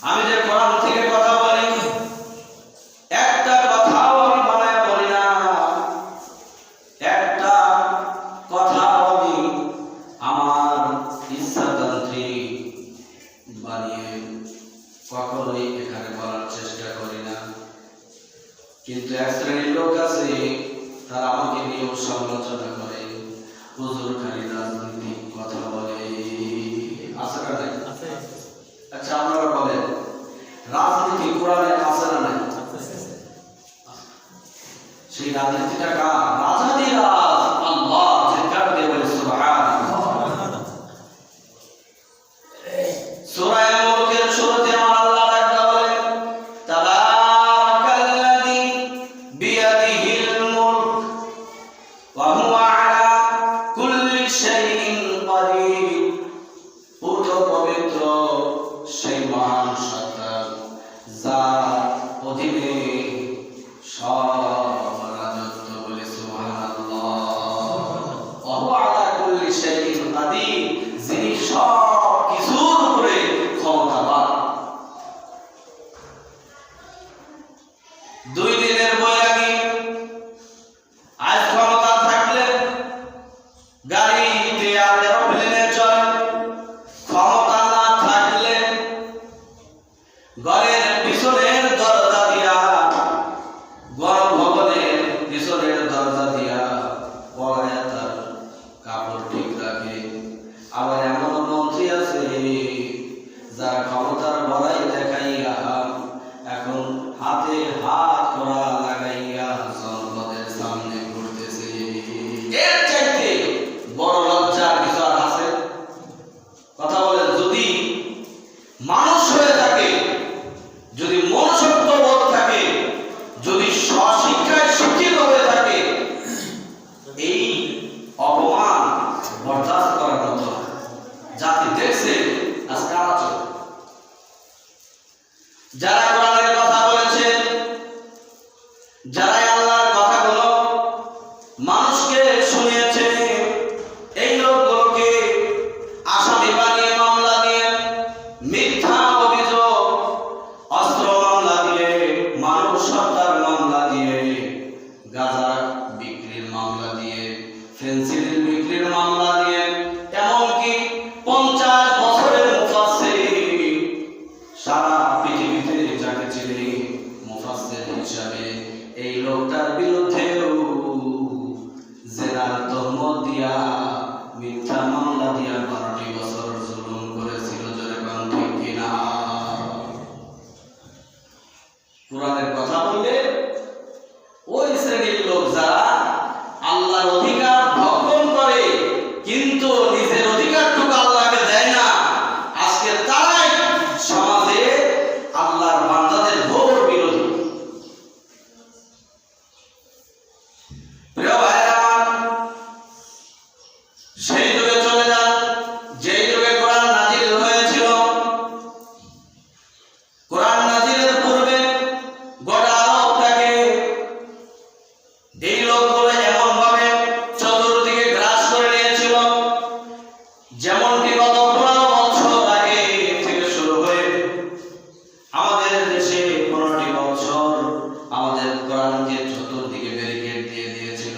আমি যে কোরআন থেকে কথা বলি, একটা কথাও আমি বানায় বলি না, একটা কথাও আমি আমার ইচ্ছাতান্ত্রিক বানিয়ে কখনোই এখানে বলার চেষ্টা করি না। কিন্তু এক শ্রেণীর লোক আছে, তারা আমাকে নিয়েও সমালোচনা করে, হুজুর খালি রাজনৈতিক কথা বলে। আছে না নাই? আচ্ছা আপনারা বলেন, রাজনীতি কোরআনে আছে না নাই? সেই রাজনীতিটা কার? রাজাদিরাজ আল্লাহ, চিৎকার দিয়ে বলে সুবহানাল্লাহ। সূরা মুলকের শুরুতে আমার আল্লাহ একটা বলেন, তাবারাকাল্লাযী বিয়াদিহিল মুলক ওয়া হুয়া আলা কুল্লি শাইইন কাদির। পুত পবিত্র সেই মহান সত্তা, যার অধীনে সব রাজত্ব, বলে সুবহানাল্লাহ। ওয়া হুয়া আলা কুল্লি শাইইন কাদির, যিনি সব কিছুর উপরে ক্ষমতাবান। 2 দিনের বৈরাগী আজ ক্ষমতা থাকলে গাড়িতে আর এরোপ্লেনে চলে, ক্ষমতা না থাকলে ঘরের পিছনের দরজা দিয়া, গণভবনের পিছনের দরজা দিয়া পড়ায় তার কাপড় ঠিক রাখে। আবার এমন মন্ত্রী আছে যারা ক্ষমতার বড়াই দেখাইয়া এখন হাতে হাত করা লাগাইয়া জনপদের সামনে ঘুরতেছে। এর চাইতে বড় লজ্জার কিছু আর আছে? কথা বলেন, যদি মানুষ হয়ে থাকে, যদি মনুষ্যত্ব বোধ থাকে, যদি স্বশিক্ষায় শিক্ষিত হয়ে থাকে, এই অপমান বরদাস্ত করার মতো জাতি দেখছে আজকে আলোচনা। যারা কোরআনের কথা বলেছে, যারা আল্লাহর কথাগুলো মানুষকে শুনিয়েছে, এই লোকগুলোকে আসামি বানিয়ে মামলা দিয়ে, মিথ্যা অভিযোগ, অস্ত্র মামলা দিয়ে, মানুষ হত্যার মামলা দিয়ে, গাঁজা বিক্রির মামলা দিয়ে, ফেন্সিডিল বিক্রির মামলা দিয়ে, এমনকি 50 বছরের মুফাসসির, সারা পৃথিবীতে যাকে চিনি মুফাসসির হিসাবে, এই লোকটার বিরুদ্ধেও জেনার তহমত দিয়া, মিথ্যা মামলা দিয়া 12টি বছর জুলুম করেছিল। জোরে কোন ঠিক কিনা? কোরআনের কথা বললে ওই শ্রেণীর লোক যারা আল্লাহর অধিকার ভক্ষণ করে কিন্তু নিজের অধিকারটুকু আল্লাহকে দেয় না, আজকে তারাই সমাজে আল্লাহর বান্দাদের ঘোর বিরোধী। প্রিয় ভাইরা আমার, সেই যুগে চলে যান যেই যুগে কোরআন নাজিল হয়েছিল। কোরআন নাজিলের পূর্বে গোটা আরবটাকে এই লোকগুলো এমন ভাবে চতুর্দিকে গ্রাস করে নিয়েছিল, যেমনটি গত 15 বছর আগে থেকে শুরু হয়ে আমাদের দেশে 15টি বছর আমাদের কোরআনকে চতুর্দিকে ব্যারিকেড দিয়ে দিয়েছিল,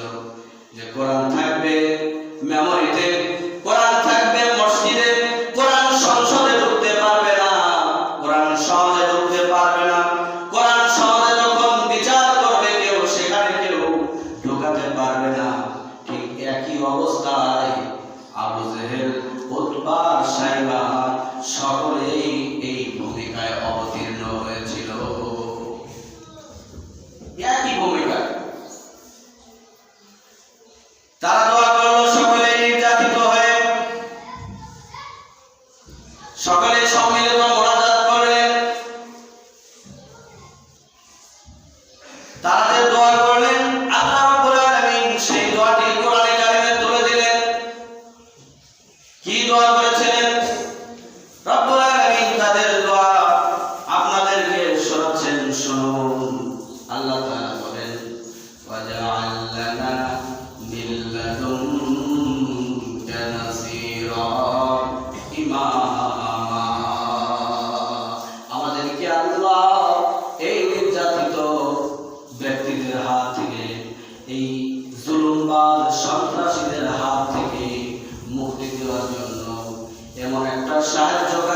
যে কোরআন থাকবে মেমোরিতে, কোরআন থাকবে মসজিদে, কোরআন সংসদে ঢুকতে পারবে না, কোরআন সমাজে ঢুকতে পারবে না, কোরআন সমাজে যখন বিচার করবে কেউ, সেখানে কেউ ঢুকাতে পারবে না। ঠিক একই অবস্থায় আবু জেহেল, উতবা, সাইবা সকলেই এই ভূমিকায় অবতীর্ণ সাহায্য